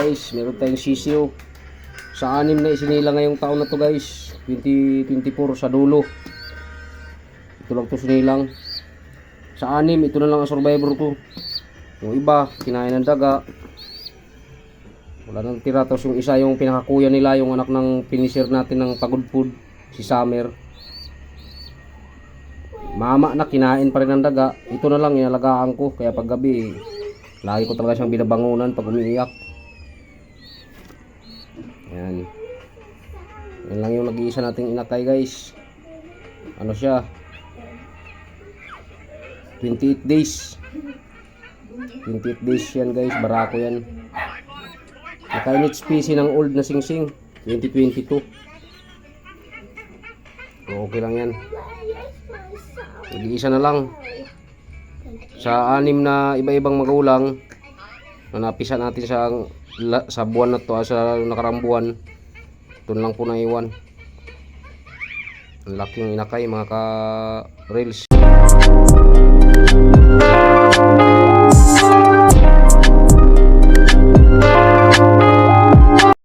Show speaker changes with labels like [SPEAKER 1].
[SPEAKER 1] guys, meron tayong sisiyo. Sa 6 na isinila ngayong taon na to guys, 2024 sa dulo. Ito lang to sinilang. Sa 6, ito na lang ang survivor ko. Yung iba, kinain ng daga. Wala nang tira. Tapos yung isa, yung pinakakuya nila, yung anak ng finisher natin ng Pagod Food, si Summer. Mama na, kinain pa rin ng daga. Ito na lang, inalagaan ko. Kaya pag gabi, lagi ko talaga siyang binabangunan pag umiiyak. Yan. Yan lang yung nag-iisa nating inakay guys. Ano siya? 28 days. 28 days yan guys. Barako yan. Naka-init species ng old na singsing. 2022. So, okay lang yan. Nag-iisa na lang. Sa 6 na iba-ibang magulang na napisa natin sa buwan na to, sa nakarang buwan, ito lang po naiwan. Ang laking inakay mga ka-reels.